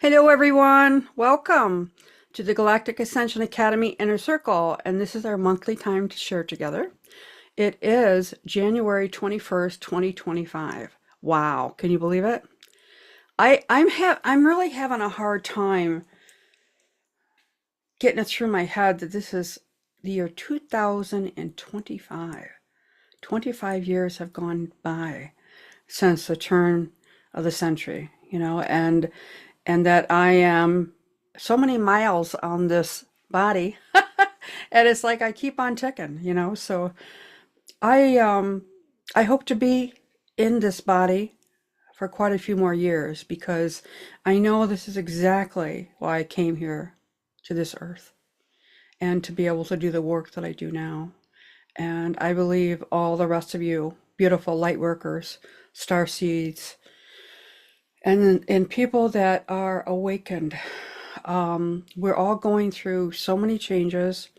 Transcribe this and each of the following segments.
Hello, everyone. Welcome to the Galactic Ascension Academy Inner Circle, and this is our monthly time to share together. It is January 21st, 2025. Wow, can you believe it? I'm really having a hard time getting it through my head that this is the year 2025. 25 years have gone by since the turn of the century, and that I am so many miles on this body. And it's like I keep on ticking. So I hope to be in this body for quite a few more years because I know this is exactly why I came here to this earth and to be able to do the work that I do now. And I believe all the rest of you beautiful light workers, star seeds, and people that are awakened. We're all going through so many changes,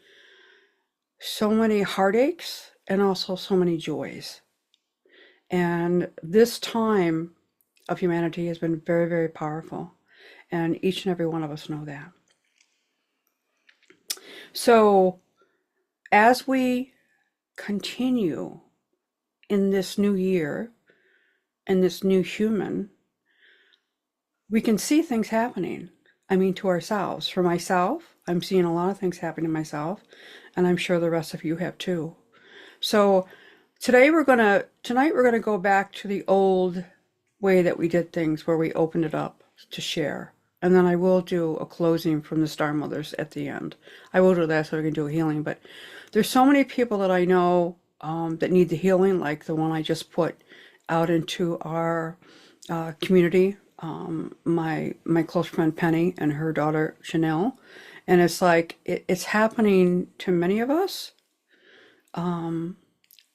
so many heartaches, and also so many joys. And this time of humanity has been very, very powerful. And each and every one of us know that. So as we continue in this new year and this new human, we can see things happening. I mean, to ourselves. For myself, I'm seeing a lot of things happen to myself, and I'm sure the rest of you have too. So tonight we're gonna go back to the old way that we did things, where we opened it up to share. And then I will do a closing from the Star Mothers at the end. I will do that so we can do a healing. But there's so many people that I know that need the healing, like the one I just put out into our community. My close friend Penny and her daughter Chanel, and it's like it's happening to many of us, but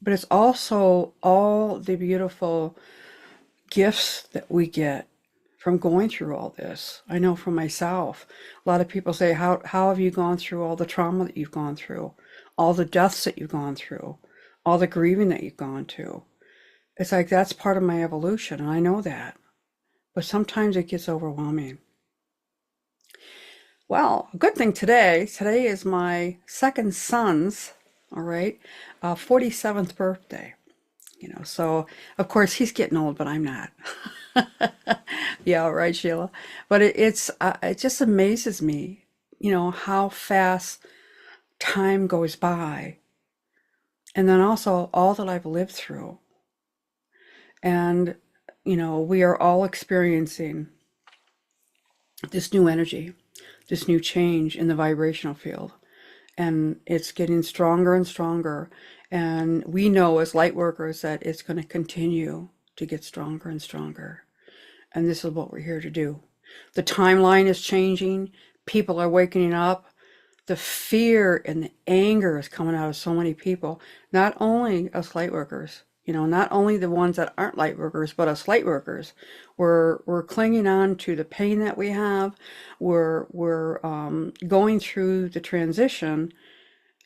it's also all the beautiful gifts that we get from going through all this. I know for myself, a lot of people say, how have you gone through all the trauma that you've gone through, all the deaths that you've gone through, all the grieving that you've gone to? It's like that's part of my evolution, and I know that. But sometimes it gets overwhelming. Well, a good thing today is my second son's, all right, 47th birthday. So of course he's getting old, but I'm not. Yeah, right, Sheila. But it just amazes me, how fast time goes by. And then also all that I've lived through. And, we are all experiencing this new energy, this new change in the vibrational field. And it's getting stronger and stronger. And we know as light workers that it's going to continue to get stronger and stronger. And this is what we're here to do. The timeline is changing. People are waking up. The fear and the anger is coming out of so many people, not only us light workers, not only the ones that aren't light workers, but us light workers. We're clinging on to the pain that we have. We're going through the transition,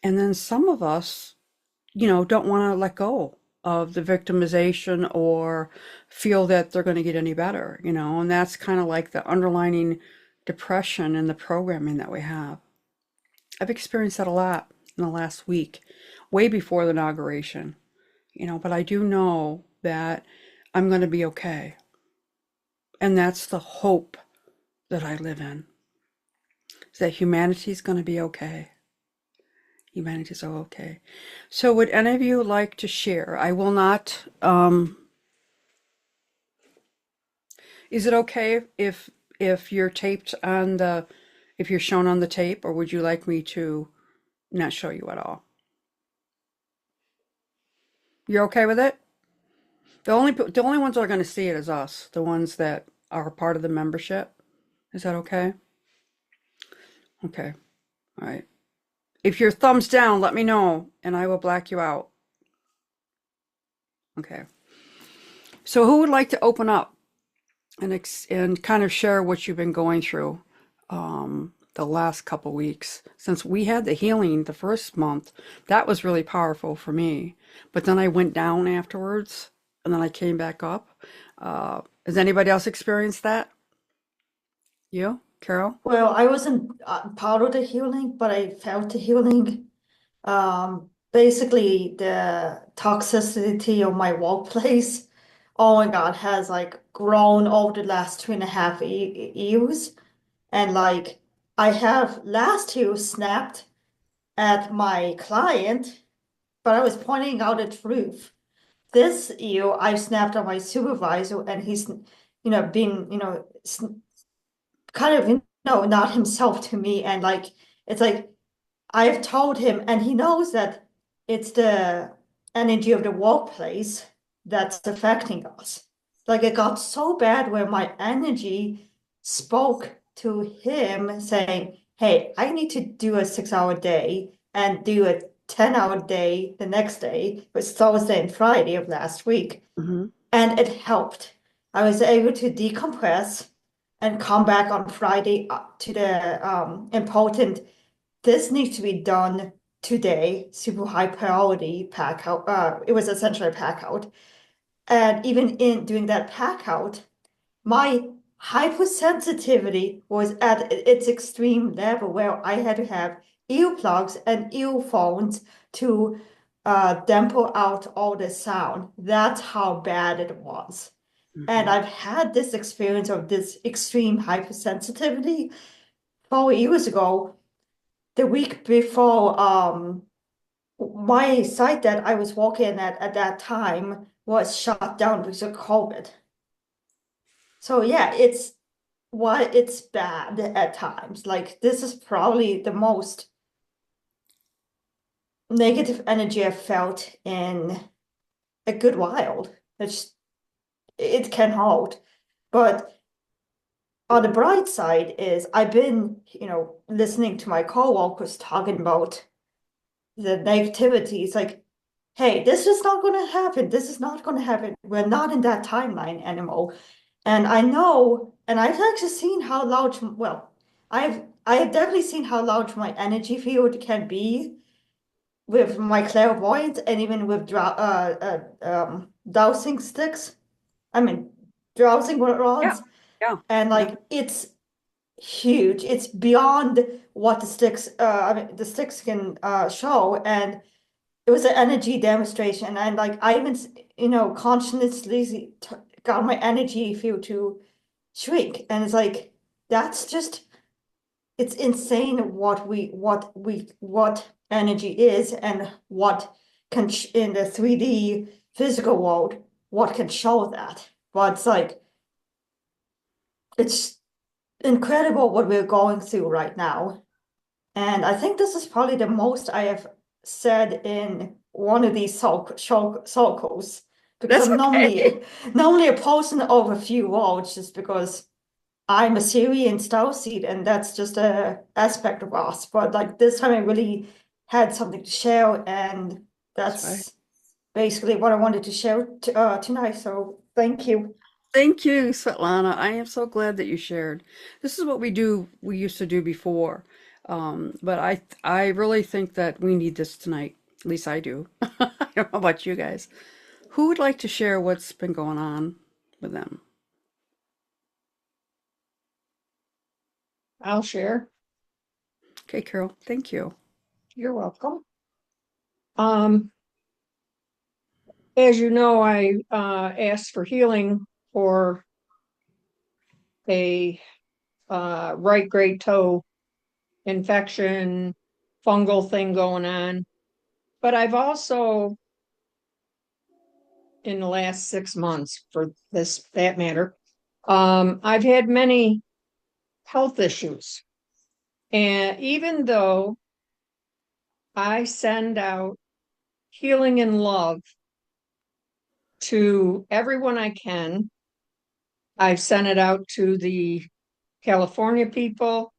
and then some of us, don't want to let go of the victimization or feel that they're going to get any better, and that's kind of like the underlining depression in the programming that we have. I've experienced that a lot in the last week, way before the inauguration, but I do know that I'm going to be okay. And that's the hope that I live in, is that humanity's going to be okay. Humanity's okay. So would any of you like to share? I will not, is it okay if you're taped on if you're shown on the tape, or would you like me to not show you at all? You're okay with it? The only ones that are going to see it is us, the ones that are part of the membership. Is that okay? Okay. All right. If you're thumbs down, let me know and I will black you out. Okay. So who would like to open up and kind of share what you've been going through the last couple weeks? Since we had the healing the first month, that was really powerful for me. But then I went down afterwards, and then I came back up. Has anybody else experienced that? You, Carol? Well, I wasn't part of the healing, but I felt the healing. Basically, the toxicity of my workplace, oh my God, has like grown over the last 2.5 years. And like, I have last year snapped at my client, but I was pointing out the truth. This year, I snapped at my supervisor, and he's, been, kind of, not himself to me. And like, it's like, I've told him, and he knows that it's the energy of the workplace that's affecting us. Like it got so bad where my energy spoke to him saying, hey, I need to do a 6 hour day and do a 10-hour day the next day. It was Thursday and Friday of last week. Mm-hmm. And it helped. I was able to decompress and come back on Friday to the important this needs to be done today, super high priority pack out. It was essentially a pack out. And even in doing that pack out, my hypersensitivity was at its extreme level where I had to have earplugs and earphones to dampen out all the sound. That's how bad it was. And Mm-hmm. I've had this experience of this extreme hypersensitivity 4 years ago the week before, my site that I was working at that time was shut down because of COVID. So yeah, it's bad at times. Like this is probably the most negative energy I've felt in a good while. It can hold. But on the bright side is I've been, listening to my coworkers talking about the negativity. It's like, hey, this is not going to happen. This is not going to happen. We're not in that timeline anymore. And I know, and I've actually seen how large, well, I have definitely seen how large my energy field can be with my clairvoyance and even with dowsing sticks. I mean, dowsing Yeah, rods. yeah, And yeah. like, it's huge. It's beyond what the sticks can show. And it was an energy demonstration, and like I even consciously got my energy field to shrink, and it's like that's just it's insane what energy is and what can in the 3D physical world what can show that. But it's like it's incredible what we're going through right now. And I think this is probably the most I have said in one of these circles because That's I'm okay. normally a person of a few words just because I'm a Syrian starseed and that's just a aspect of us. But like this time I really had something to share and That's right. that's basically what I wanted to share tonight. So thank you. Thank you, Svetlana. I am so glad that you shared. This is what we used to do before. But I really think that we need this tonight. At least I do. I don't know about you guys. Who would like to share what's been going on with them? I'll share. Okay, Carol, thank you. You're welcome. Um, as you know, I asked for healing for a right great toe infection, fungal thing going on. But I've also, in the last 6 months, for that matter, I've had many health issues. And even though I send out healing and love to everyone I can, I've sent it out to the California people.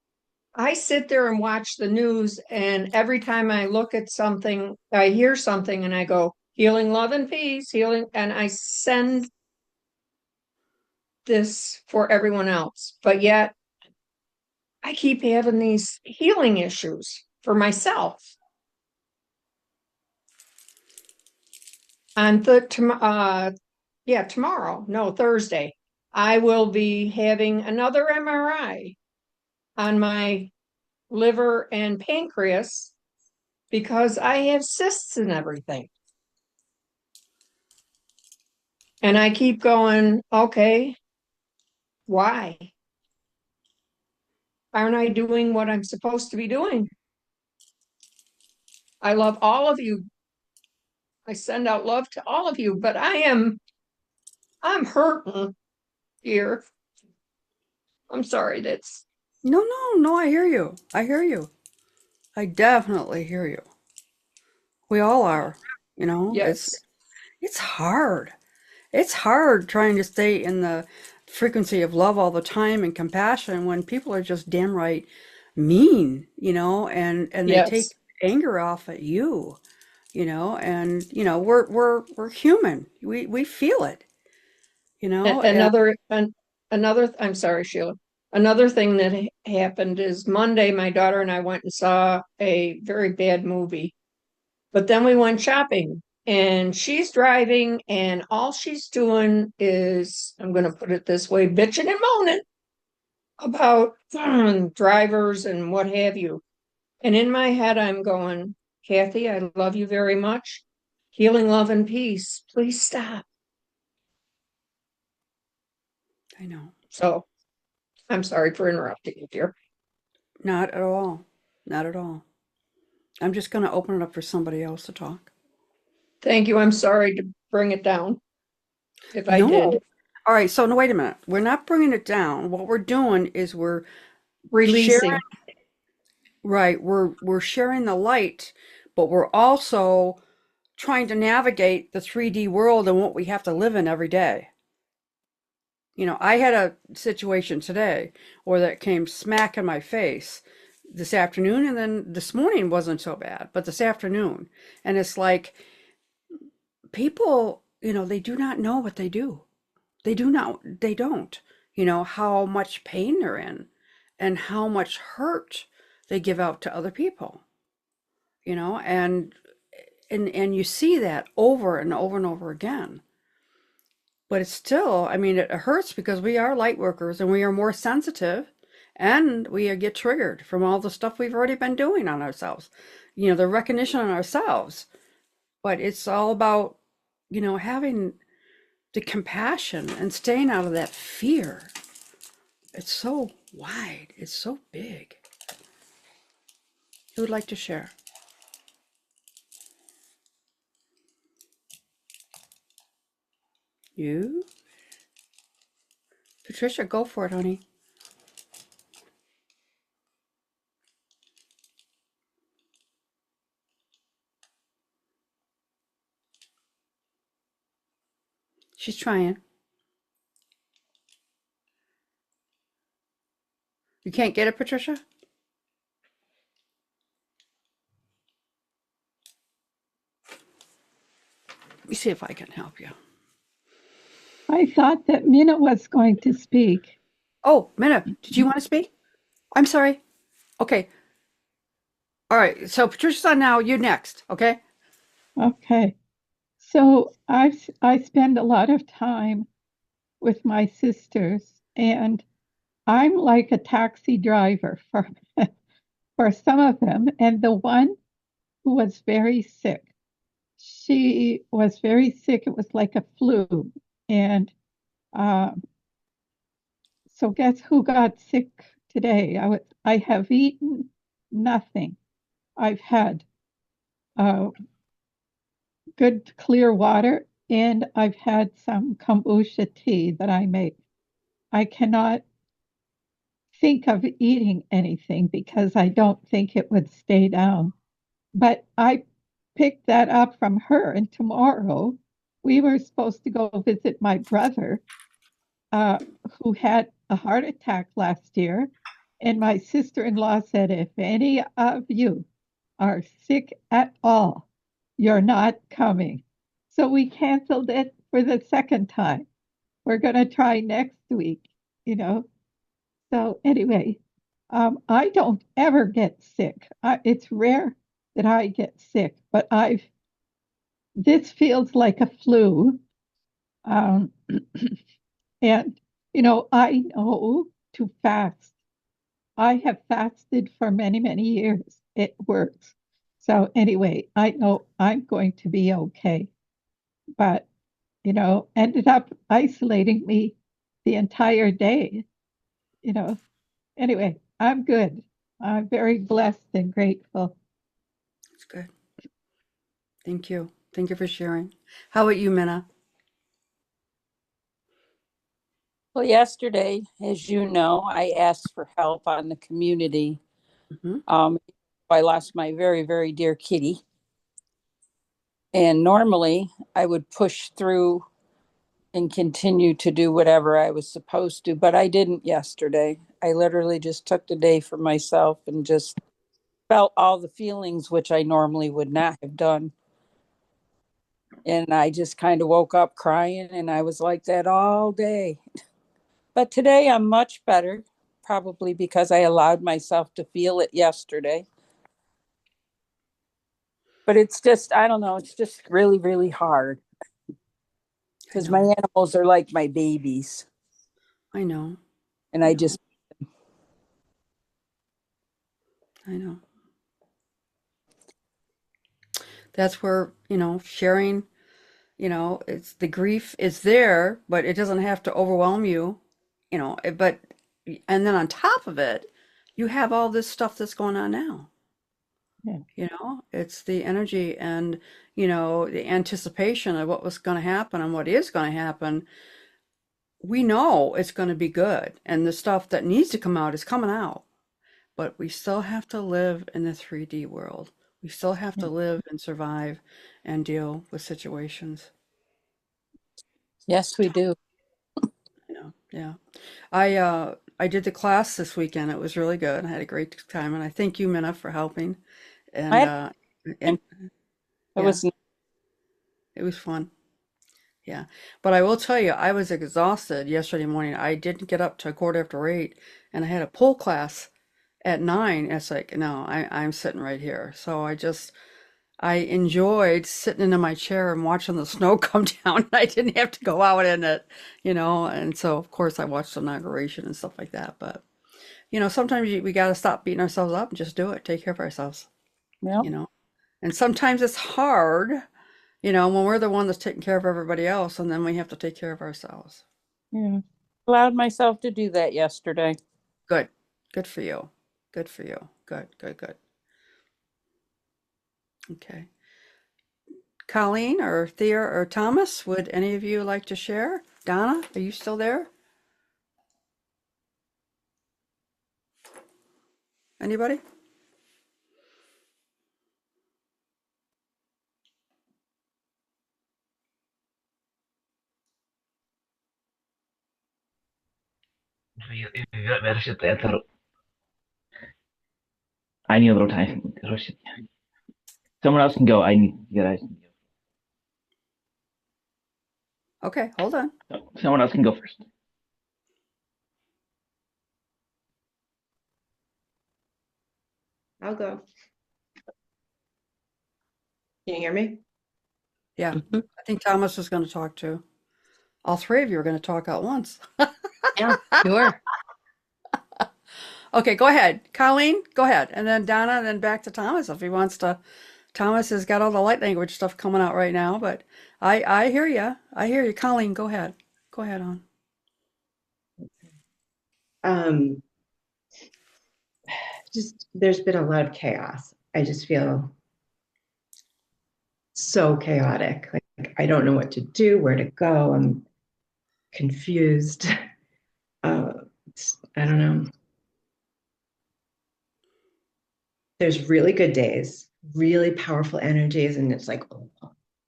I sit there and watch the news, and every time I look at something, I hear something, and I go, healing, love, and peace, healing. And I send this for everyone else. But yet, I keep having these healing issues for myself. On tomorrow, no, Thursday, I will be having another MRI. on my liver and pancreas because I have cysts and everything. And I keep going, okay, why? Aren't I doing what I'm supposed to be doing? I love all of you. I send out love to all of you, but I'm hurting here. I'm sorry, that's No, I hear you. I hear you. I definitely hear you. We all are, you know, yes. it's hard. It's hard trying to stay in the frequency of love all the time and compassion when people are just damn right mean, you know, and they take Yes. anger off at you, you know, and you know, we're human. We feel it, you know, and Another, I'm sorry, Sheila. Another thing that happened is Monday, my daughter and I went and saw a very bad movie, but then we went shopping and she's driving and all she's doing is, I'm going to put it this way, bitching and moaning about drivers and what have you. And in my head, I'm going, Kathy, I love you very much. Healing, love, and peace. Please stop. I know. So I'm sorry for interrupting you, dear. Not at all. Not at all. I'm just going to open it up for somebody else to talk. Thank you. I'm sorry to bring it down if I No. did. All right, so no, wait a minute. We're not bringing it down. What we're doing is we're sharing, Releasing. right, we're sharing the light, but we're also trying to navigate the 3D world and what we have to live in every day. You know, I had a situation today where that came smack in my face this afternoon, and then this morning wasn't so bad, but this afternoon. And it's like people, you know, they do not know what they do. They don't, you know, how much pain they're in and how much hurt they give out to other people, you know, and you see that over and over and over again. But it's still, I mean, it hurts because we are light workers and we are more sensitive and we get triggered from all the stuff we've already been doing on ourselves, you know, the recognition on ourselves. But it's all about, you know, having the compassion and staying out of that fear. It's so wide, it's so big. Who would like to share? You? Patricia, go for it, honey. She's trying. You can't get it, Patricia? Let me see if I can help you. I thought that Mina was going to speak. Oh, Minna, did you want to speak? I'm sorry. Okay. All right. So Patricia's on now. You next. Okay. Okay. So I spend a lot of time with my sisters, and I'm like a taxi driver for for some of them. And the one who was very sick, she was very sick. It was like a flu. And um, so guess who got sick today? I have eaten nothing. I've had uh, good clear water, and I've had some kombucha tea that I make. I cannot think of eating anything because I don't think it would stay down. But I picked that up from her, and tomorrow we were supposed to go visit my brother, uh, who had a heart attack last year. And my sister in law said, if any of you are sick at all, you're not coming. So we canceled it for the second time. We're going to try next week, you know. So anyway, I don't ever get sick. It's rare that I get sick, but this feels like a flu. Um, and, I know to fast. I have fasted for many, many years. It works. So anyway, I know I'm going to be okay. But, ended up isolating me the entire day, you know. Anyway, I'm good. I'm very blessed and grateful. It's good. Thank you. Thank you for sharing. How about you, Minna? Well, yesterday, as you know, I asked for help on the community. Hmm. I lost my very, very dear kitty. And normally I would push through and continue to do whatever I was supposed to, but I didn't yesterday. I literally just took the day for myself and just felt all the feelings, which I normally would not have done. And I just kind of woke up crying, and I was like that all day. But today I'm much better, probably because I allowed myself to feel it yesterday. But it's just, I don't know, it's just really, really hard I because my know. animals are like my babies. I know. And I I know. just, I know. That's where, sharing, it's the grief is there, but it doesn't have to overwhelm you, but and then on top of it, you have all this stuff that's going on now. Yeah, It's the energy and, the anticipation of what was going to happen and what is going to happen. We know it's going to be good, and the stuff that needs to come out is coming out. But we still have to live in the 3D world. We still have yeah, to live and survive and deal with situations. yes, we do. Yeah. I did the class this weekend. It was really good. I had a great time, and I thank you, Minna, for helping. I And had, and it yeah, was, it was fun. Yeah. But I will tell you, I was exhausted yesterday morning. I didn't get up till 8:15, and I had a pull class at 9. It's like, no, I'm sitting right here. So I enjoyed sitting into my chair and watching the snow come down. I didn't have to go out in it, and so of course I watched the inauguration and stuff like that. But sometimes we got to stop beating ourselves up and just do it. Take care of ourselves, yeah, you know. And sometimes it's hard, when we're the one that's taking care of everybody else, and then we have to take care of ourselves. yeah. allowed myself to do that yesterday. Good, good for you. Good for you. Good, good, good. Okay. Colleen or Thea or Thomas, would any of you like to share? Donna, are you still there? Anybody? I need a little time. Someone else can go. I need to get. Okay, hold on. Someone else can go first. I'll go. Can you hear me? Yeah, Mhm. I think Thomas was going to talk too. All three of you are going to talk at once. Yeah, sure. Okay, go ahead. Colleen, go ahead. And then Donna, and then back to Thomas if he wants to. Thomas has got all the light language stuff coming out right now, but I hear you. I hear you. Colleen, go ahead. Go ahead on. Um, just there's been a lot of chaos. I just feel so chaotic. Like I don't know what to do, where to go. I'm confused. I don't know. There's really good days, really powerful energies, and it's like,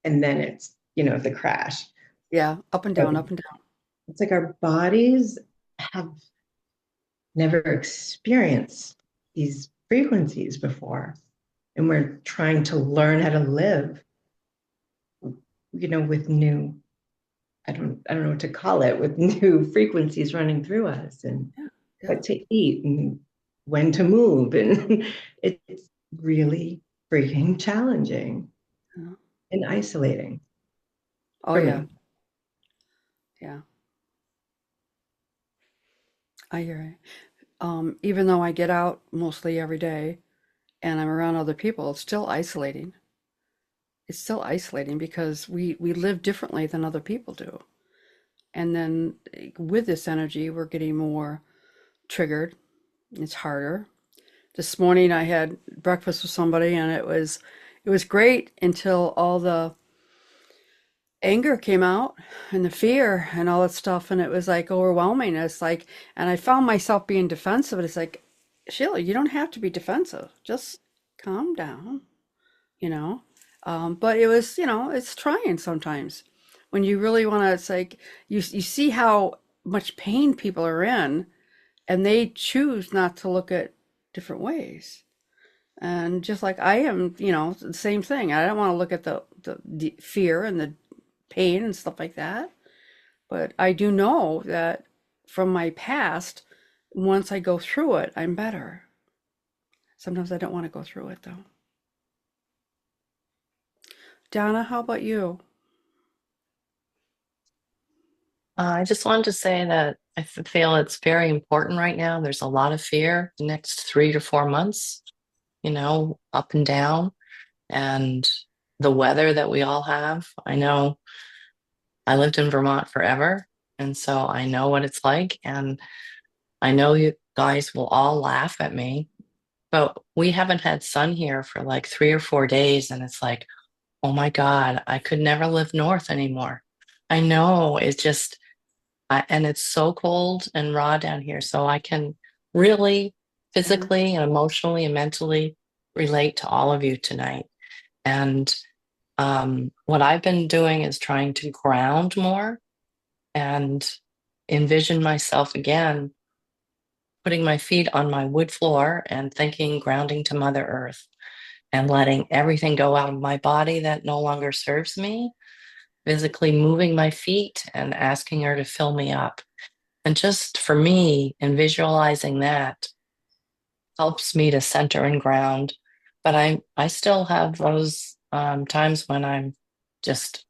and then it's the crash. Yeah, up and But down, up and down. it's like our bodies have never experienced these frequencies before, and we're trying to learn how to live with new, I don't know what to call it, with new frequencies running through us, and Yeah, yeah. what to eat and when to move. And it's really freaking challenging Yeah. and isolating Oh for yeah, me. yeah. I hear it. Even though I get out mostly every day and I'm around other people, it's still isolating. It's still isolating because we live differently than other people do. And then with this energy, we're getting more triggered. It's harder. This morning I had breakfast with somebody and it was great until all the anger came out and the fear and all that stuff, and it was like overwhelming. It's like, and I found myself being defensive. It's like, Sheila, you don't have to be defensive. Just calm down, you know. But it was, it's trying sometimes when you really want to. It's like you see how much pain people are in, and they choose not to look at different ways. And just like I am, the same thing. I don't want to look at the fear and the pain and stuff like that. But I do know that from my past, once I go through it, I'm better. Sometimes I don't want to go through it though. Donna, how about you? I just wanted to say that I feel it's very important right now. There's a lot of fear the next 3 to 4 months, up and down, and the weather that we all have. I know I lived in Vermont forever, and so I know what it's like. And I know you guys will all laugh at me, but we haven't had sun here for like 3 or 4 days, and it's like, oh my God, I could never live north anymore. I know it's just and it's so cold and raw down here. So I can really Yeah. physically and emotionally and mentally relate to all of you tonight. And what I've been doing is trying to ground more and envision myself again, putting my feet on my wood floor and thinking grounding to Mother Earth and letting everything go out of my body that no longer serves me, physically moving my feet and asking her to fill me up. And just for me, and visualizing that helps me to center and ground. But I still have those times when I'm just,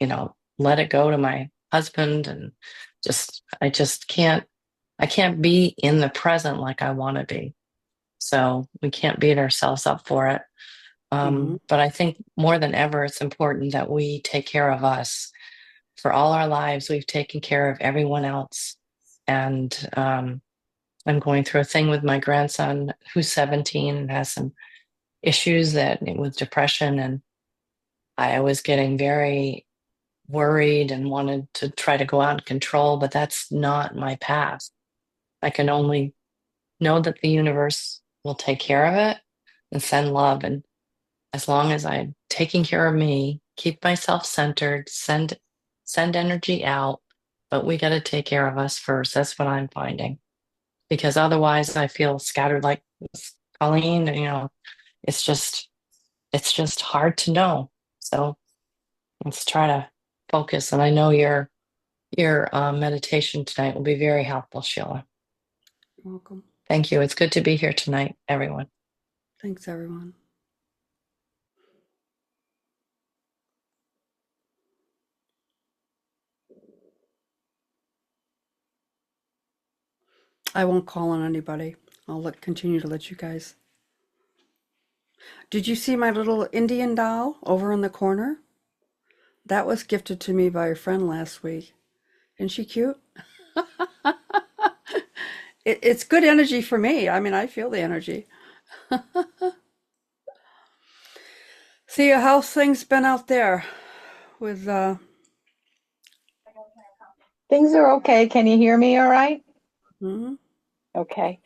let it go to my husband, and I can't be in the present like I want to be. So we can't beat ourselves up for it. Hmm. But I think more than ever, it's important that we take care of us. For all our lives, we've taken care of everyone else. And I'm going through a thing with my grandson who's 17 and has some issues with depression. And I was getting very worried and wanted to try to go out and control, but that's not my path. I can only know that the universe will take care of it and send love. And as long as I'm taking care of me, keep myself centered, send energy out, but we got to take care of us first. That's what I'm finding. Because otherwise I feel scattered like Colleen, it's just hard to know. So let's try to focus. And I know your meditation tonight will be very helpful, Sheila. You're welcome. Thank you. It's good to be here tonight, everyone. Thanks, everyone. I won't call on anybody. I'll continue to let you guys. Did you see my little Indian doll over in the corner? That was gifted to me by a friend last week. Isn't she cute? It's good energy for me. I mean, I feel the energy. See, how's things been out there with Things are okay. Can you hear me all right? mhm. Okay.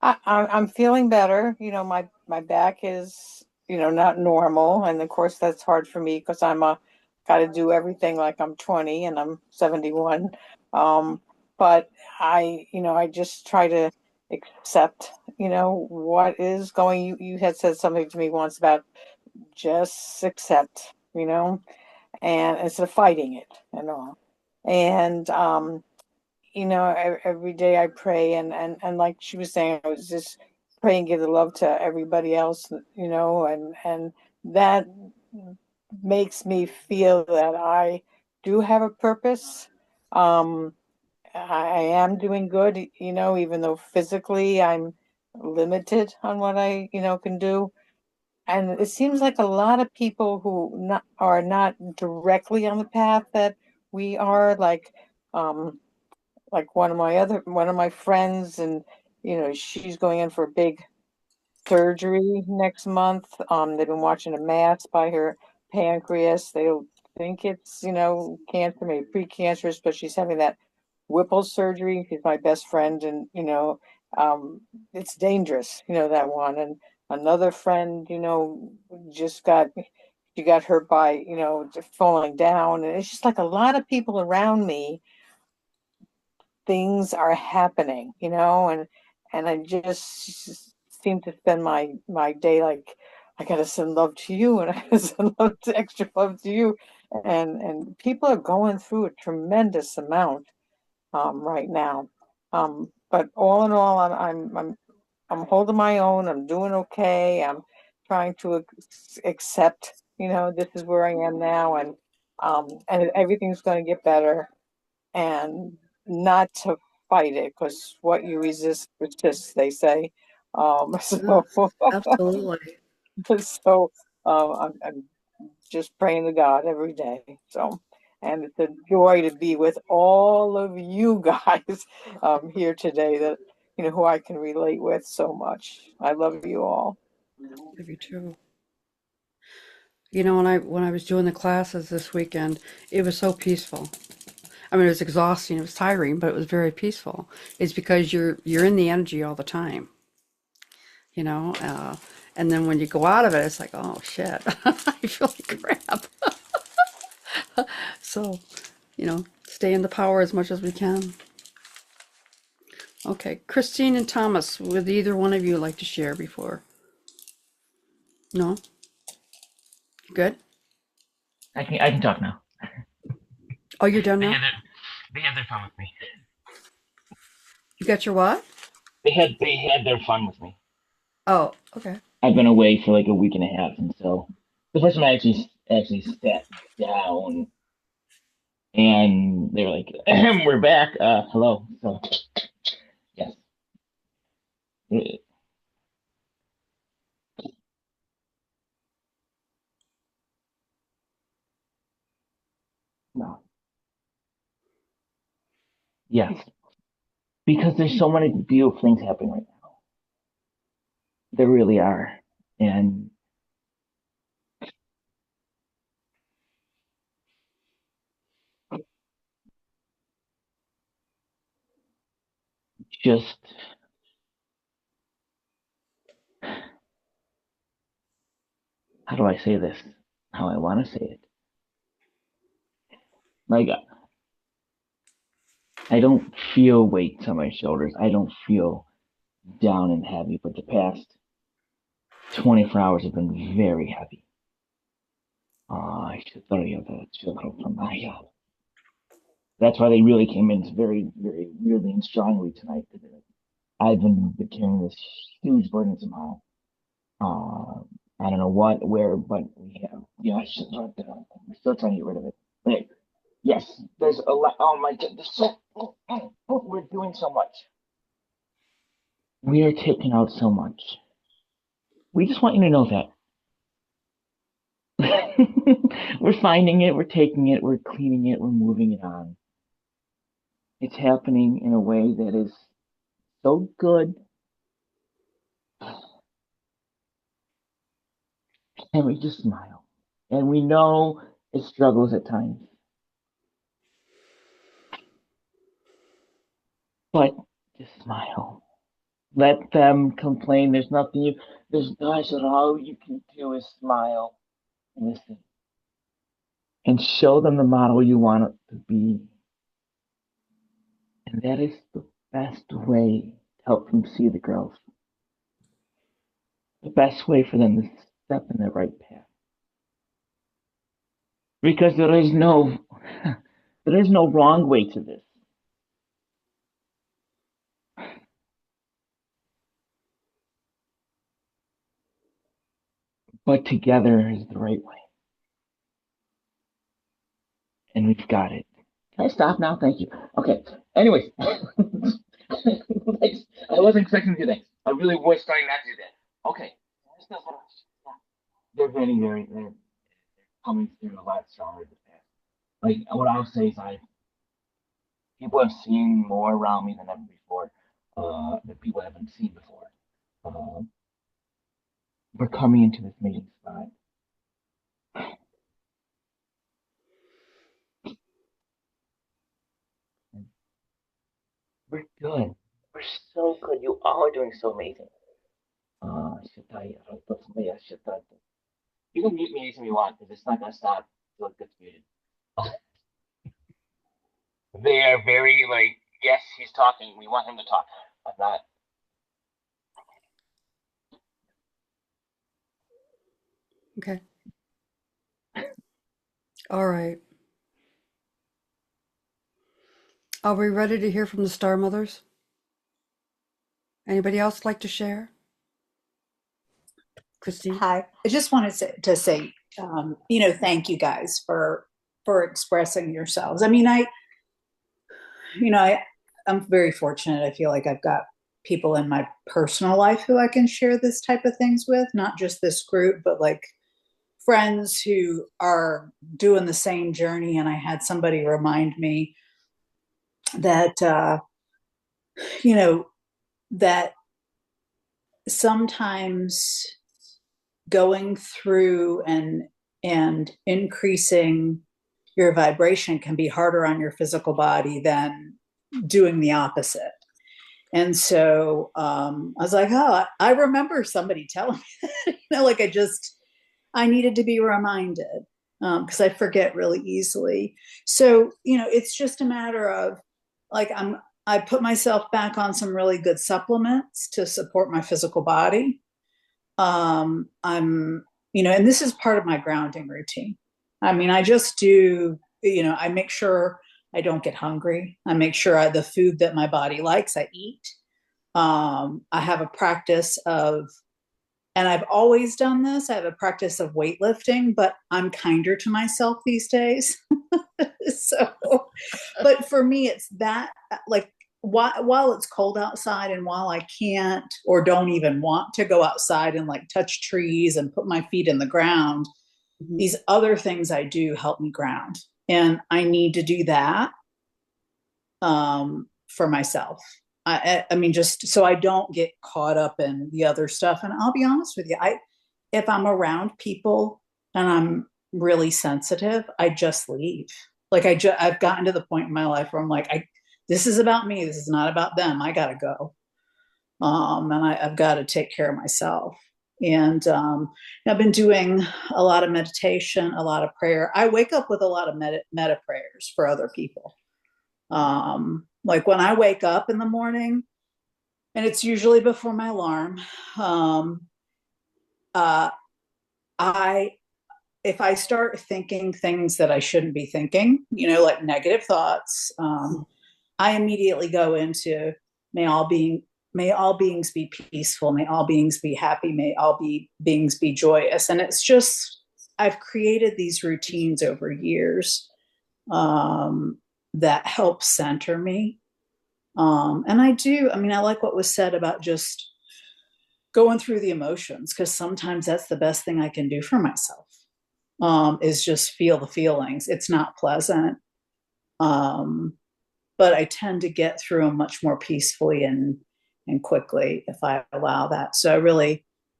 I'm feeling better. My back is, not normal. And of course that's hard for me because got to do everything like I'm 20 and I'm 71. But I just try to accept, what is going. You had said something to me once about just accept, and instead of fighting it and all. And every day I pray, and like she was saying, I was just praying, give the love to everybody else, and that makes me feel that I do have a purpose. I am doing good, even though physically I'm limited on what I, can do. And it seems like a lot of people who are not directly on the path that we are, um, like one of my friends, and she's going in for a big surgery next month. They've been watching a mass by her pancreas. They don't think it's, cancer, maybe precancerous, but she's having that Whipple surgery. She's my best friend, and um, it's dangerous, that one. And another friend, just she got hurt by, just falling down. And it's just like a lot of people around me, things are happening, and I just seem to spend my day like, I gotta send love to you, and I gotta send extra love to you, and people are going through a tremendous amount right now. But all in all, I'm holding my own. I'm doing okay. I'm trying to accept, this is where I am now, and everything's going to get better, and not to fight it, because what you resist persists, they say. Yeah, So absolutely. so I'm just praying to God every day. So, and it's a joy to be with all of you guys here today, that who I can relate with so much. I love you all. Love you too. When I was doing the classes this weekend, it was so peaceful. I mean, it was exhausting, it was tiring, but it was very peaceful. It's because you're in the energy all the time, you know. And then when you go out of it, it's like, oh shit, I feel like crap. So, stay in the power as much as we can. Okay, Christine and Thomas, would either one of you like to share before? No? Good? I can talk now. Oh, you're done They now? had their they had their fun with me. You got your what? They had their fun with me. Oh, okay. I've been away for like a week and a half, and so the first time I actually sat down, and they were like, "We're back. Hello." So yes. No. Yes. Because there's so many beautiful things happening right now. There really are. And just, how do I say this? How I want to say it. Like, I don't feel weights on my shoulders. I don't feel down and heavy, but the past 24 hours have been very heavy. I should throw you the chill out from my That's why they really came in very, very, really and strongly tonight. I've been carrying this huge burden somehow. Uh, I don't know what, where, but we have, I should start we're still trying to get rid of it. But yes, there's a lot. Oh my God, there's we're doing so much. We are taking out so much. We just want you to know that. We're finding it, we're taking it, we're cleaning it, we're moving it on. It's happening in a way that is so good. And we just smile. And we know it struggles at times. But just smile. Let them complain. There's gosh, all you can do is smile and listen. And show them the model you want it to be. And that is the best way to help them see the growth. The best way for them to step in the right path. Because there is no there is no wrong way to this. But together is the right way. And we've got it. Can I stop now? Thank you. Okay. Anyways, I wasn't expecting to do that. I really was trying not to do that. Okay. They're they're coming through a lot stronger than past. Like what I'll say is people have seen more around me than ever before. That people haven't seen before. Uh, we're coming into this meeting spot. We're good. We're so good. You all are doing so amazing. You can mute me anytime you want because it's not gonna stop until it gets muted. They are very like, yes, he's talking. We want him to talk. I'm not. Okay. All right. Are we ready to hear from the Star Mothers? Anybody else like to share? Christine? Hi, I just wanted to say, thank you guys for expressing yourselves. I mean, I'm very fortunate. I feel like I've got people in my personal life who I can share this type of things with, not just this group, but like friends who are doing the same journey. And I had somebody remind me that, that sometimes going through and increasing your vibration can be harder on your physical body than doing the opposite. And so I was like, oh, I remember somebody telling me that, like I needed to be reminded because I forget really easily. So, it's just a matter of like, I put myself back on some really good supplements to support my physical body. And this is part of my grounding routine. I mean, I just do, I make sure I don't get hungry. I make sure the food that my body likes, I eat. I have a practice of, and I've always done this, I have a practice of weightlifting, but I'm kinder to myself these days. So, but for me, it's that, like, while it's cold outside and while I can't or don't even want to go outside and like touch trees and put my feet in the ground, these other things I do help me ground. And I need to do that for myself. I mean, just so I don't get caught up in the other stuff. And I'll be honest with you, if I'm around people and I'm really sensitive, I just leave. Like I've gotten to the point in my life where I'm like, this is about me. This is not about them. I gotta go. And I've got to take care of myself. And I've been doing a lot of meditation, a lot of prayer. I wake up with a lot of meta prayers for other people. Like when I wake up in the morning, and it's usually before my alarm, if I start thinking things that I shouldn't be thinking, like negative thoughts, I immediately go into may all beings be peaceful, may all beings be happy, may all beings be joyous. And it's just, I've created these routines over years that help center me. And I like what was said about just going through the emotions, because sometimes that's the best thing I can do for myself, is just feel the feelings. It's not pleasant. But I tend to get through them much more peacefully and quickly if I allow that. So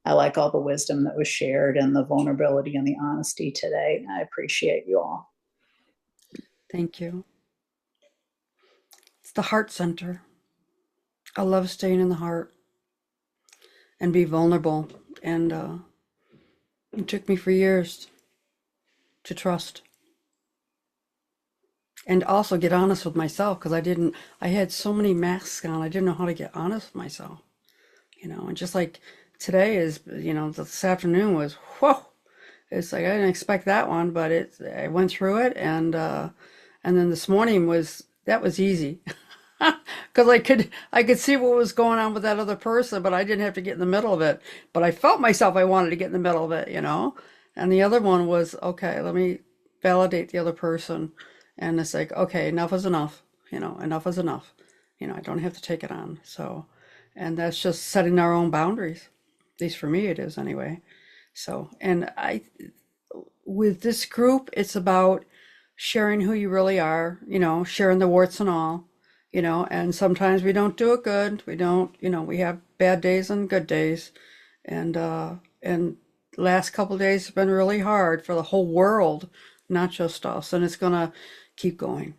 I like all the wisdom that was shared and the vulnerability and the honesty today. I appreciate you all. Thank you. It's the heart center. I love staying in the heart and be vulnerable. And it took me for years to trust. And also get honest with myself, because I had so many masks on, I didn't know how to get honest with myself, and just like today is, this afternoon was, whoa, it's like, I didn't expect that one, but I went through it. And then this morning that was easy. Because I could see what was going on with that other person, but I didn't have to get in the middle of it. But I felt myself, I wanted to get in the middle of it, And the other one was, okay, let me validate the other person And it's like, okay, enough is enough. Enough is enough. I don't have to take it on. So, and that's just setting our own boundaries. At least for me, it is anyway. So, and with this group, it's about sharing who you really are, sharing the warts and all, and sometimes we don't do it good. We don't, we have bad days and good days. And last couple of days have been really hard for the whole world, not just us. And it's gonna keep going.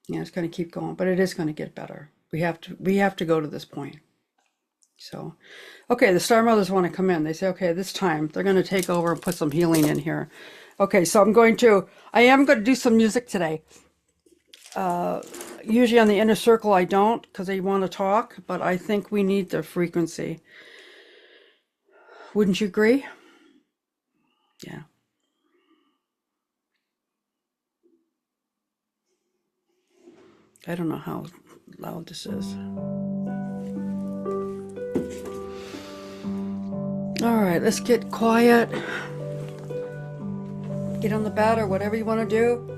Yeah, it's gonna keep going, but it is gonna get better. We have to go to this point. So, okay, the Star Mothers want to come in. They say, okay, this time they're going to take over and put some healing in here. Okay, so I am going to do some music today. Usually on the inner circle, I don't because they want to talk, but I think we need the frequency. Wouldn't you agree? Yeah. I don't know how loud this is. All right, let's get quiet. Get on the bed or whatever you want to do.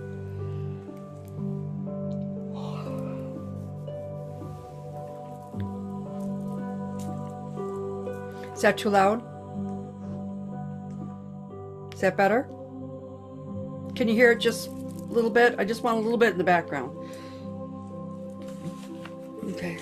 Is that too loud? Is that better? Can you hear it just a little bit? I just want a little bit in the background. Okay.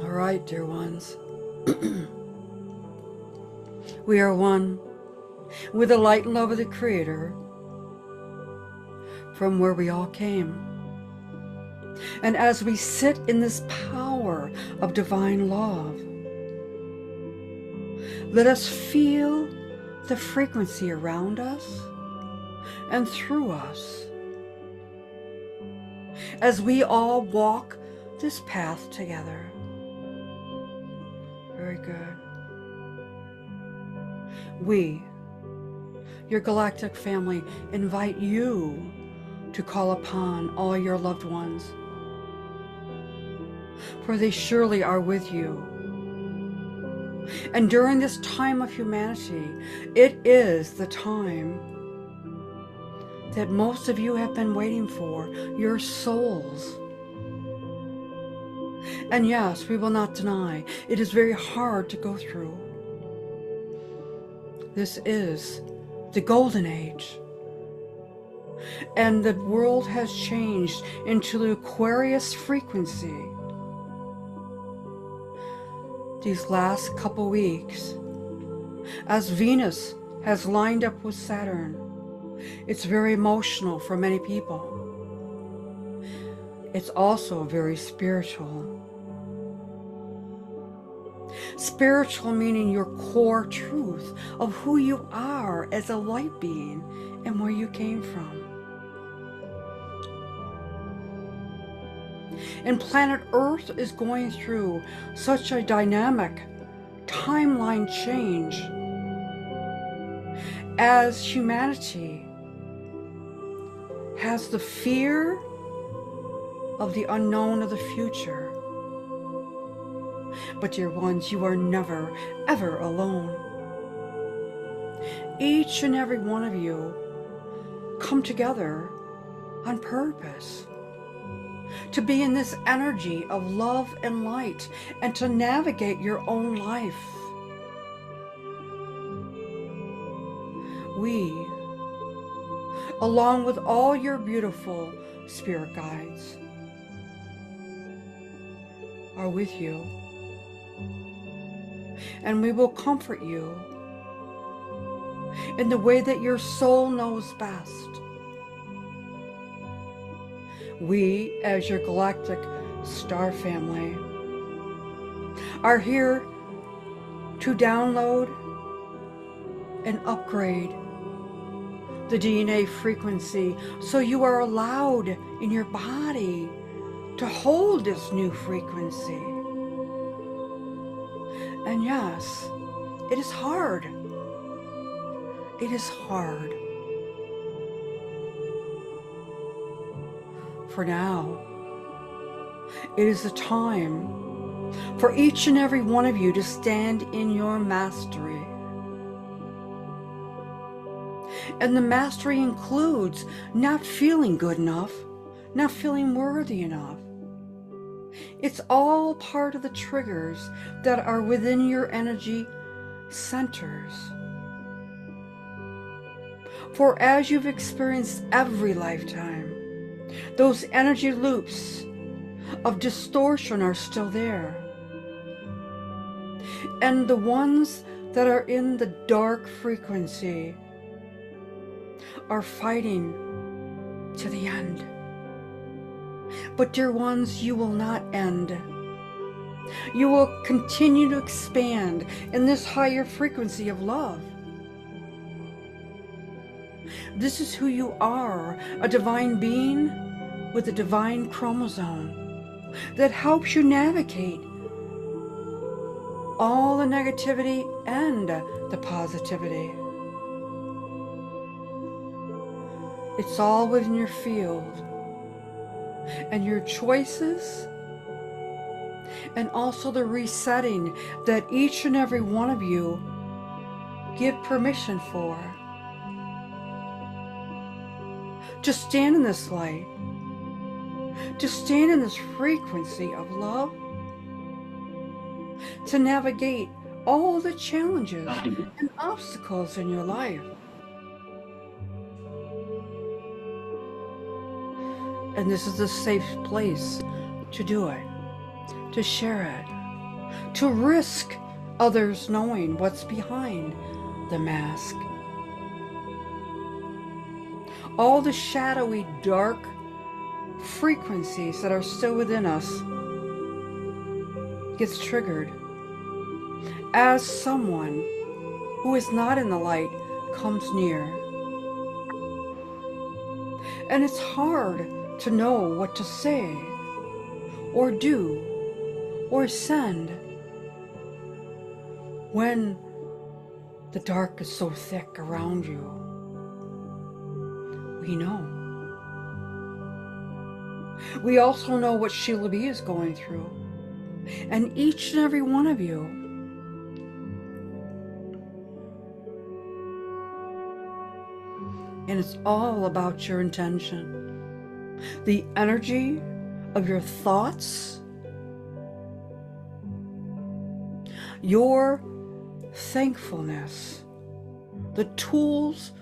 All right, dear ones. We are one with the light and love of the Creator from where we all came. And as we sit in this power of divine love, let us feel the frequency around us and through us as we all walk this path together. Very good. We, your galactic family, invite you to call upon all your loved ones, for they surely are with you. And during this time of humanity, it is the time that most of you have been waiting for, your souls. And yes, we will not deny, it is very hard to go through. This is the golden age. And the world has changed into the Aquarius frequency. These last couple weeks, as Venus has lined up with Saturn, it's very emotional for many people. It's also very spiritual. Spiritual meaning your core truth of who you are as a light being and where you came from. And planet Earth is going through such a dynamic timeline change as humanity has the fear of the unknown of the future. But dear ones, you are never, ever alone. Each and every one of you come together on purpose to be in this energy of love and light and to navigate your own life. We, along with all your beautiful spirit guides, are with you. And we will comfort you in the way that your soul knows best. We, as your galactic star family, are here to download and upgrade the DNA frequency so you are allowed in your body to hold this new frequency. And yes, it is hard. It is hard. For now, it is the time for each and every one of you to stand in your mastery. And the mastery includes not feeling good enough, not feeling worthy enough. It's all part of the triggers that are within your energy centers. For as you've experienced every lifetime, those energy loops of distortion are still there. And the ones that are in the dark frequency are fighting to the end. But dear ones, you will not end. You will continue to expand in this higher frequency of love. This is who you are, a divine being with a divine chromosome that helps you navigate all the negativity and the positivity. It's all within your field, and your choices, and also the resetting that each and every one of you give permission for. To stand in this light, to stand in this frequency of love, to navigate all the challenges and obstacles in your life. And this is a safe place to do it, to share it, to risk others knowing what's behind the mask. All the shadowy, dark frequencies that are still within us gets triggered as someone who is not in the light comes near. And it's hard to know what to say or do or send when the dark is so thick around you. We know. We also know what Sheila B is going through. And each and every one of you. And it's all about your intention. The energy of your thoughts, your thankfulness, the tools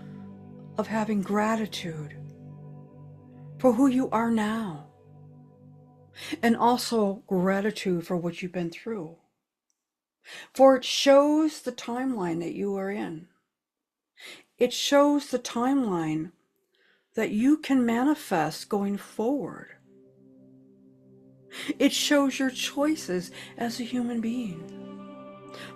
of having gratitude for who you are now, and also gratitude for what you've been through. For it shows the timeline that you are in. It shows the timeline that you can manifest going forward. It shows your choices as a human being.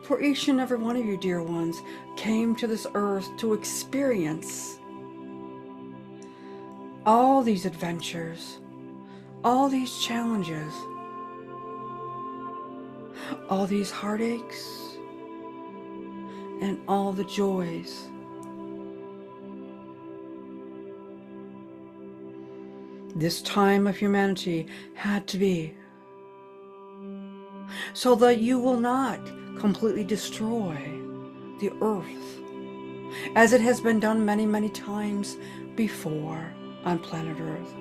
For each and every one of you, dear ones, came to this earth to experience all these adventures, all these challenges, all these heartaches, and all the joys. This time of humanity had to be so that you will not completely destroy the earth as it has been done many, many times before on planet Earth.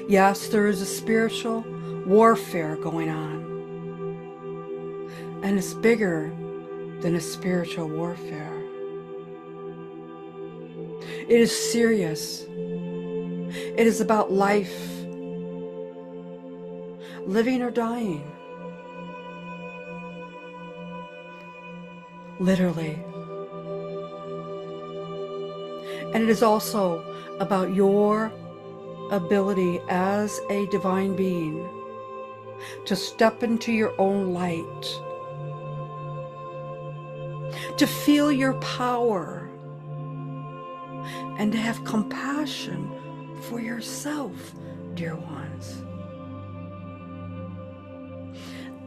Yes, there is a spiritual warfare going on, and it's bigger than a spiritual warfare. It is serious. It is about life, living or dying. Literally. And it is also about your ability as a divine being to step into your own light, to feel your power, and to have compassion for yourself, dear ones.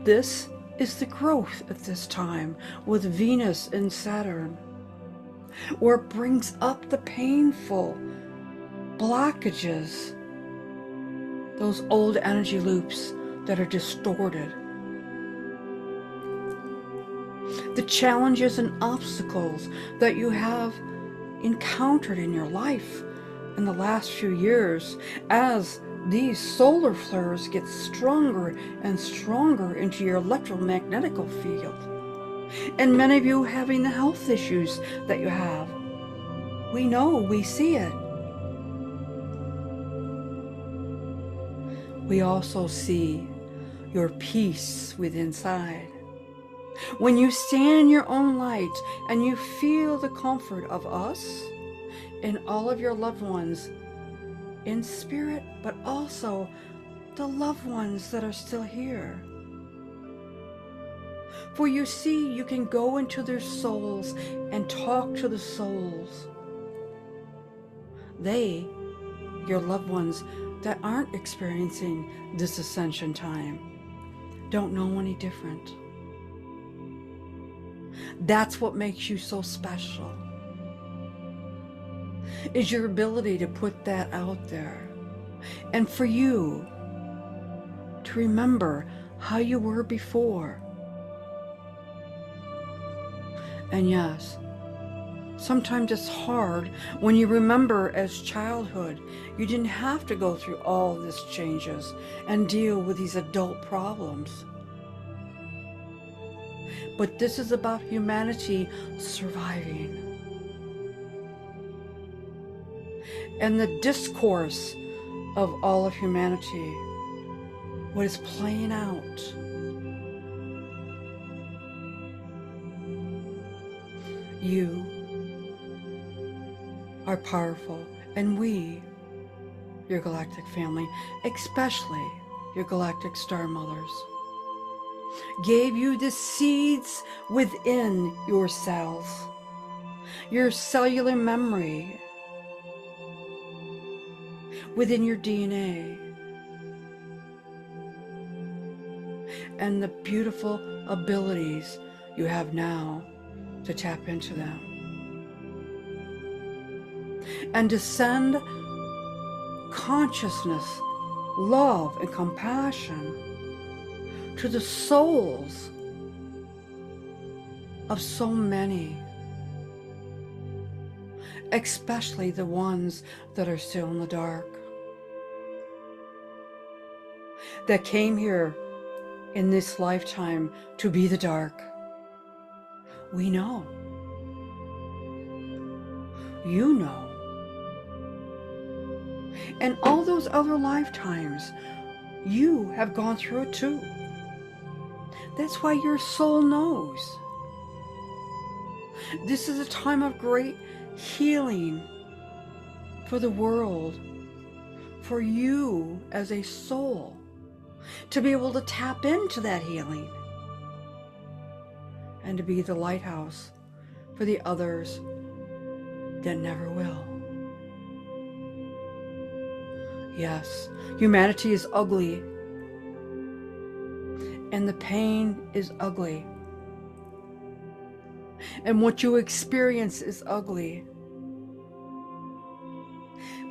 This is the growth at this time with Venus and Saturn, where it brings up the painful blockages, those old energy loops that are distorted, the challenges and obstacles that you have encountered in your life in the last few years as these solar flares get stronger and stronger into your electromagnetical field. And many of you having the health issues that you have. We know, we see it. We also see your peace within inside. When you stand in your own light and you feel the comfort of us and all of your loved ones in spirit, but also the loved ones that are still here. For you see, you can go into their souls and talk to the souls. They, your loved ones that aren't experiencing this ascension time, don't know any different. That's what makes you so special, is your ability to put that out there. And for you to remember how you were before. And yes, sometimes it's hard when you remember as childhood, you didn't have to go through all these changes and deal with these adult problems. But this is about humanity surviving. And the discourse of all of humanity, what is playing out. You are powerful, and we, your galactic family, especially your galactic star mothers, gave you the seeds within your cells, your cellular memory, within your DNA, and the beautiful abilities you have now to tap into them. And to send consciousness, love, and compassion to the souls of so many, especially the ones that are still in the dark, that came here in this lifetime to be the dark. We know. You know. And all those other lifetimes, you have gone through it too. That's why your soul knows. This is a time of great healing for the world, for you as a soul, to be able to tap into that healing and to be the lighthouse for the others that never will. Yes, humanity is ugly, and the pain is ugly, and what you experience is ugly,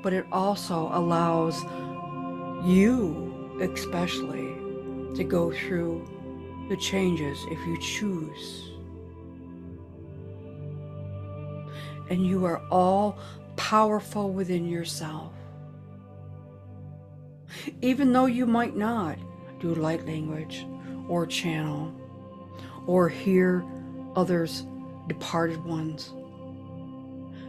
but it also allows you especially to go through the changes if you choose. And you are all powerful within yourself. Even though you might not do light language or channel or hear others, departed ones,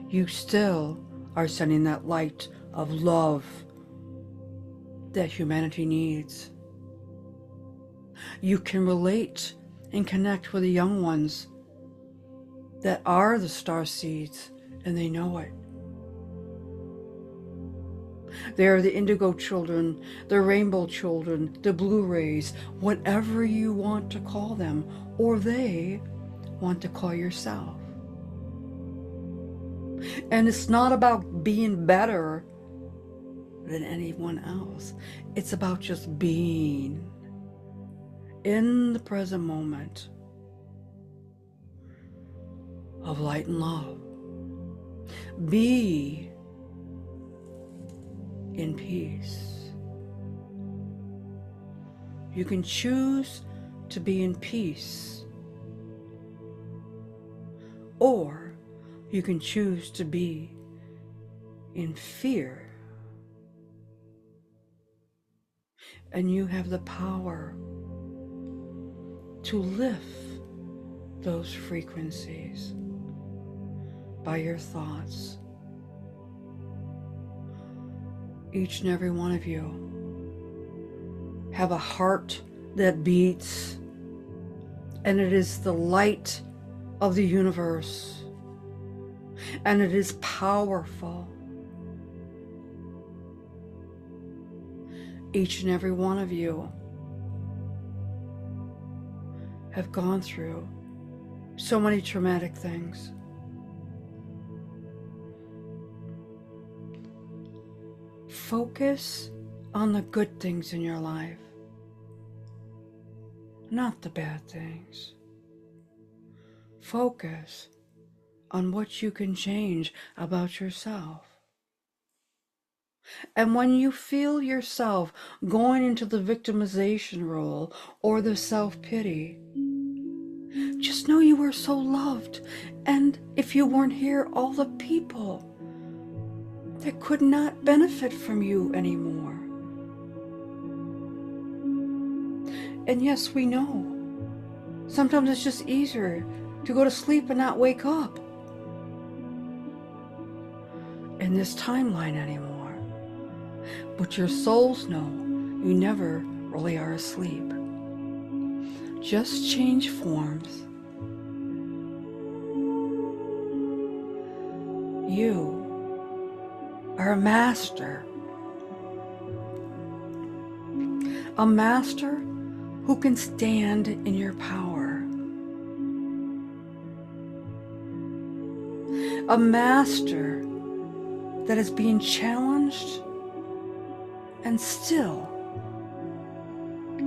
you still are sending that light of love that humanity needs. You can relate and connect with the young ones that are the star seeds, and they know it. They are the indigo children, the rainbow children, the blue rays, whatever you want to call them, or they want to call yourself. And it's not about being better than anyone else. It's about just being in the present moment of light and love. Be in peace. You can choose to be in peace, or you can choose to be in fear. And you have the power to lift those frequencies by your thoughts. Each and every one of you have a heart that beats, and it is the light of the universe, and it is powerful. Each and every one of you have gone through so many traumatic things. Focus on the good things in your life, not the bad things. Focus on what you can change about yourself. And when you feel yourself going into the victimization role or the self-pity, just know you are so loved. And if you weren't here, all the people that could not benefit from you anymore. And yes, we know. Sometimes it's just easier to go to sleep and not wake up in this timeline anymore. But your souls know you never really are asleep. Just change forms. You are a master. A master who can stand in your power. A master that is being challenged and still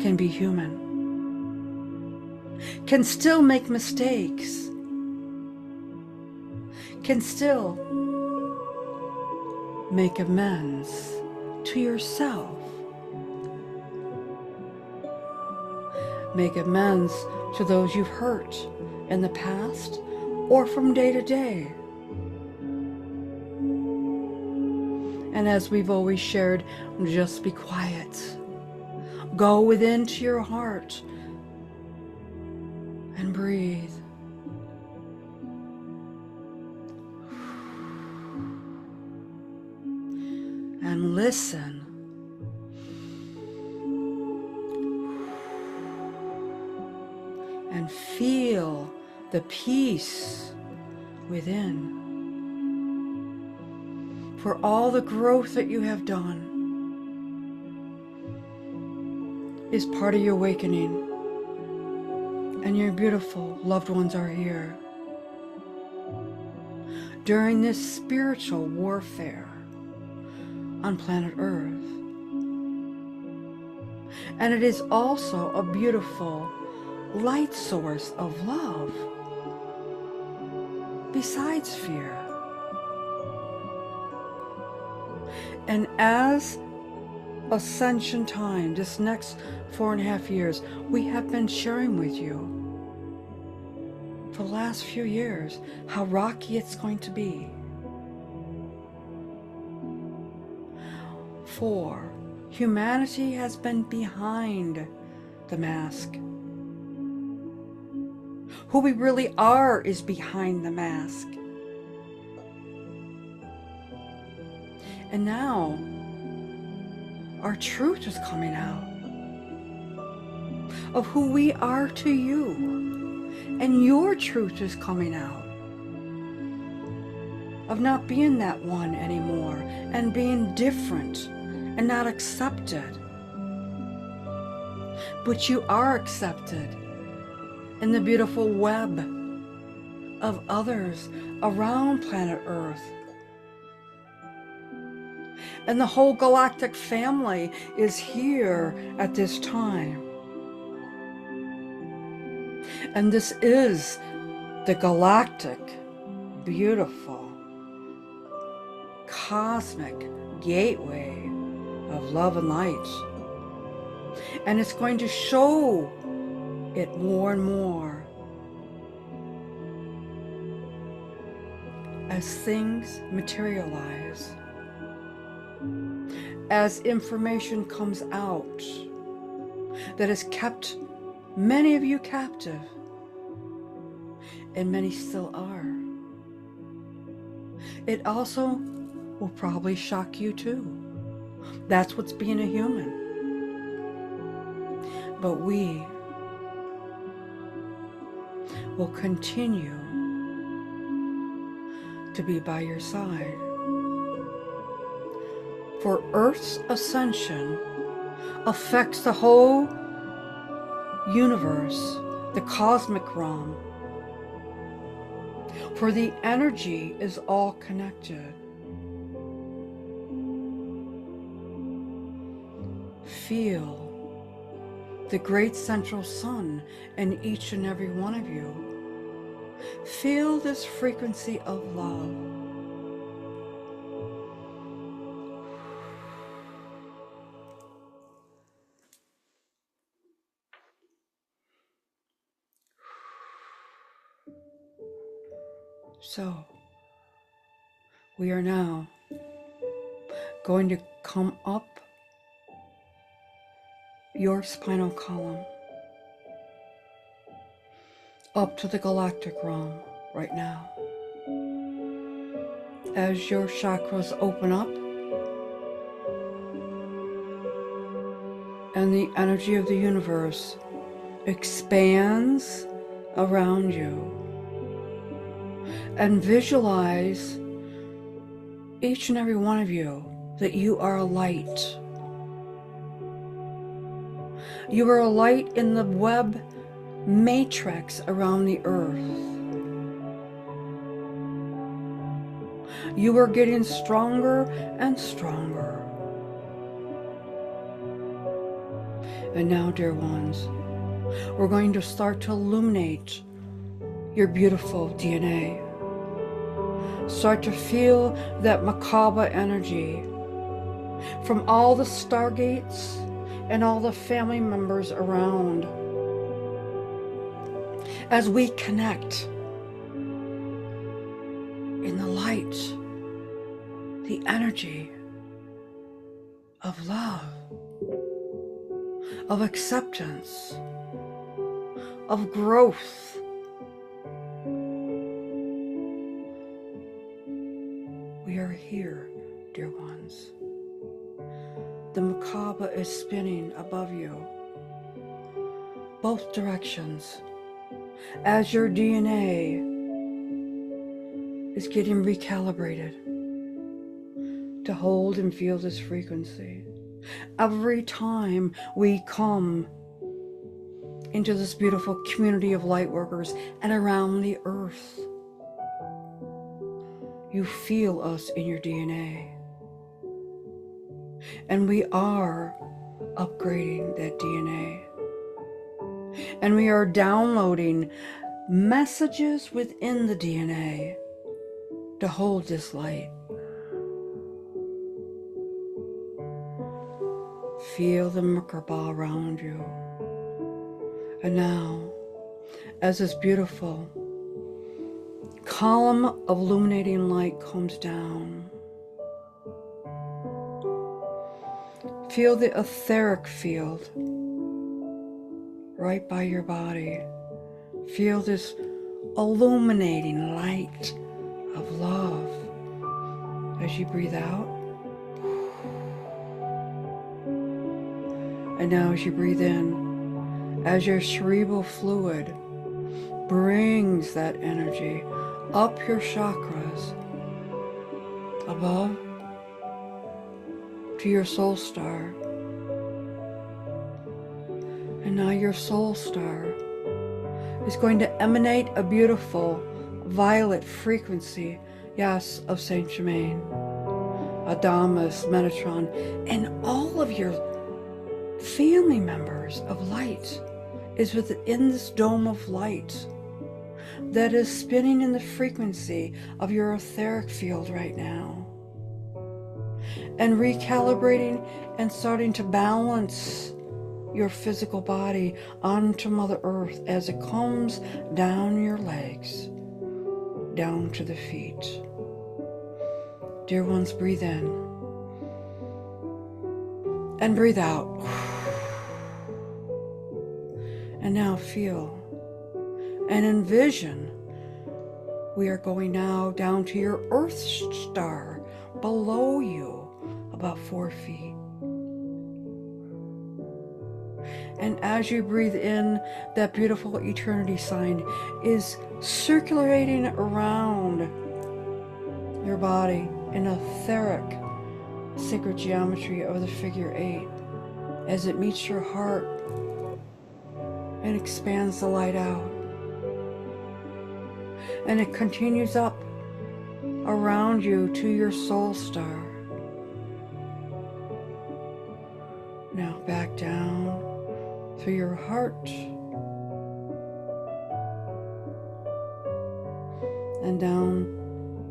can be human, can still make mistakes, can still make amends to yourself, make amends to those you've hurt in the past or from day to day. And as we've always shared, just be quiet. Go within to your heart and breathe. And listen. And feel the peace within. For all the growth that you have done is part of your awakening, and your beautiful loved ones are here. During this spiritual warfare on planet Earth. And it is also a beautiful light source of love besides fear. And as Ascension time, this next 4.5 years, we have been sharing with you for the last few years how rocky it's going to be. For humanity has been behind the mask. Who we really are is behind the mask. And now, our truth is coming out of who we are to you. And your truth is coming out of not being that one anymore and being different and not accepted. But you are accepted in the beautiful web of others around planet Earth. And the whole galactic family is here at this time. And this is the galactic, beautiful, cosmic gateway of love and light. And it's going to show it more and more as things materialize, as information comes out that has kept many of you captive, and many still are. It also will probably shock you too. That's what's being a human. But we will continue to be by your side. For Earth's ascension affects the whole universe, the cosmic realm. For the energy is all connected. Feel the great central sun in each and every one of you. Feel this frequency of love. So, we are now going to come up your spinal column, up to the galactic realm right now. As your chakras open up and the energy of the universe expands around you, and visualize each and every one of you that you are a light. You are a light in the web matrix around the earth. You are getting stronger and stronger. And now, dear ones, we're going to start to illuminate your beautiful DNA. Start to feel that macabre energy from all the stargates and all the family members around as we connect in the light, the energy of love, of acceptance, of growth. We are here, dear ones. The macabre is spinning above you, both directions, as your DNA is getting recalibrated to hold and feel this frequency. Every time we come into this beautiful community of light workers and around the earth, you feel us in your DNA. And we are upgrading that DNA. And we are downloading messages within the DNA to hold this light. Feel the Merkaba around you. And now, as this beautiful column of illuminating light comes down, feel the etheric field right by your body. Feel this illuminating light of love as you breathe out. And now as you breathe in, as your cerebral fluid brings that energy up your chakras, above to your soul star. And now your soul star is going to emanate a beautiful violet frequency, yes, of Saint Germain, Adamus, Metatron, and all of your family members of light is within this dome of light that is spinning in the frequency of your etheric field right now, and recalibrating and starting to balance your physical body onto Mother Earth as it comes down your legs, down to the feet. Dear ones, breathe in and breathe out. And now feel and envision we are going now down to your Earth star below you, about 4 feet. And as you breathe in, that beautiful eternity sign is circulating around your body in etheric sacred geometry of the figure 8 as it meets your heart and expands the light out. And it continues up around you to your soul star. Now back down through your heart and down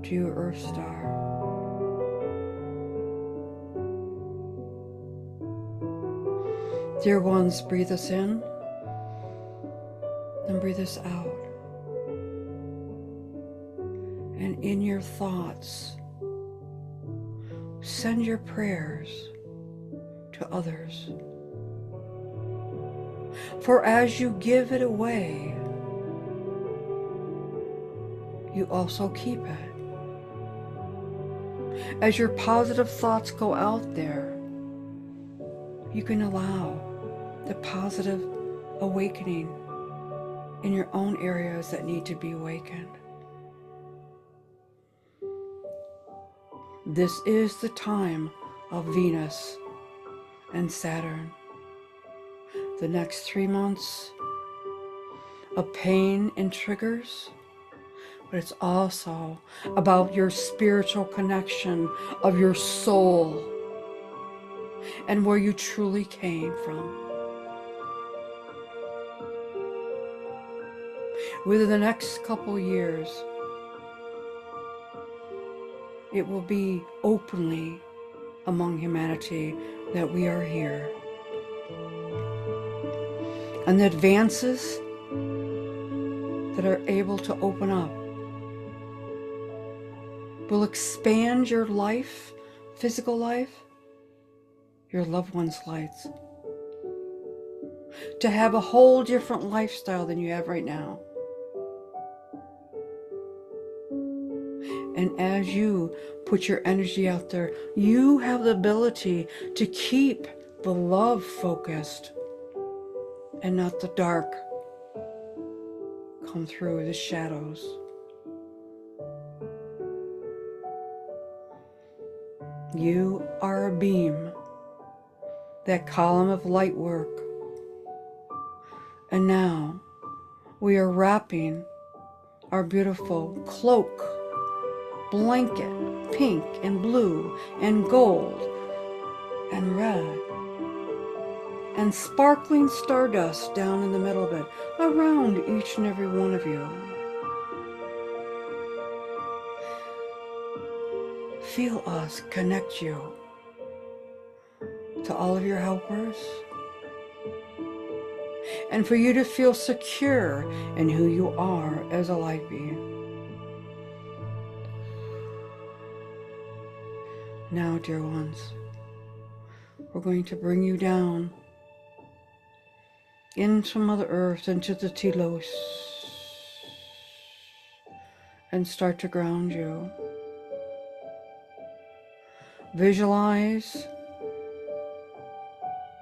to your Earth star. Dear ones, breathe us in and breathe us out. And in your thoughts, send your prayers to others. For as you give it away, you also keep it. As your positive thoughts go out there, you can allow the positive awakening in your own areas that need to be awakened. This is the time of Venus and Saturn. The next 3 months of pain and triggers, but it's also about your spiritual connection of your soul and where you truly came from. Within the next couple years, it will be openly among humanity that we are here. And the advances that are able to open up will expand your life, physical life, your loved ones' lives, to have a whole different lifestyle than you have right now. And as you put your energy out there, you have the ability to keep the love focused and not the dark come through the shadows. You are a beam, that column of light work. And now we are wrapping our beautiful cloak, blanket, pink and blue and gold and red, and sparkling stardust down in the middle of it, around each and every one of you. Feel us connect you to all of your helpers, and for you to feel secure in who you are as a light being. Now, dear ones, we're going to bring you down into Mother Earth, into the Tillich, and start to ground you. Visualize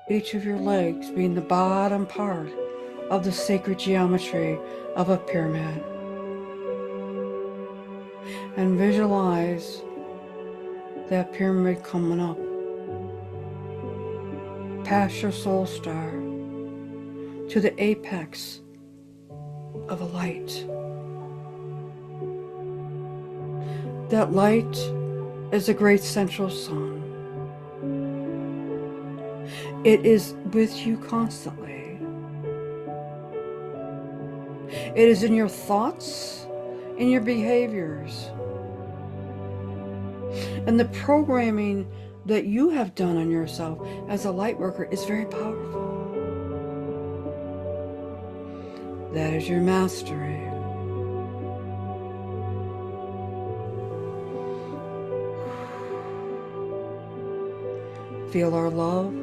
each of your legs being the bottom part of the sacred geometry of a pyramid. And visualize that pyramid coming up, past your soul star, to the apex of a light. That light is a great central sun. It is with you constantly. It is in your thoughts, in your behaviors, and the programming that you have done on yourself as a light worker is very powerful. That is your mastery. Feel our love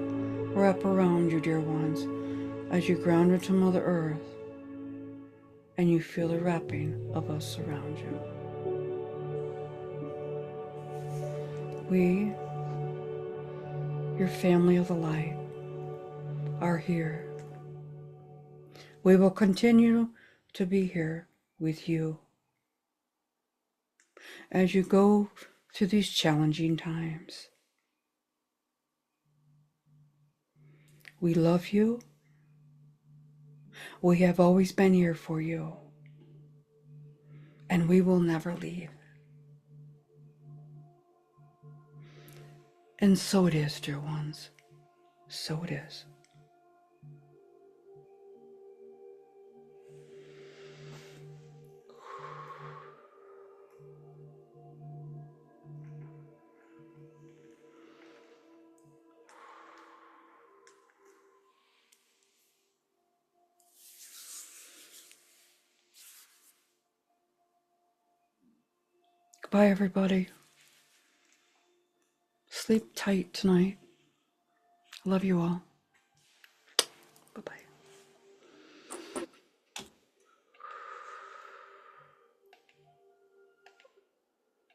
wrap around you, dear ones, as you ground into Mother Earth, and you feel the wrapping of us around you. We, your family of the light, are here. We will continue to be here with you as you go through these challenging times. We love you. We have always been here for you, and we will never leave. And so it is, dear ones. So it is. Goodbye, everybody. Sleep tight tonight. I love you all.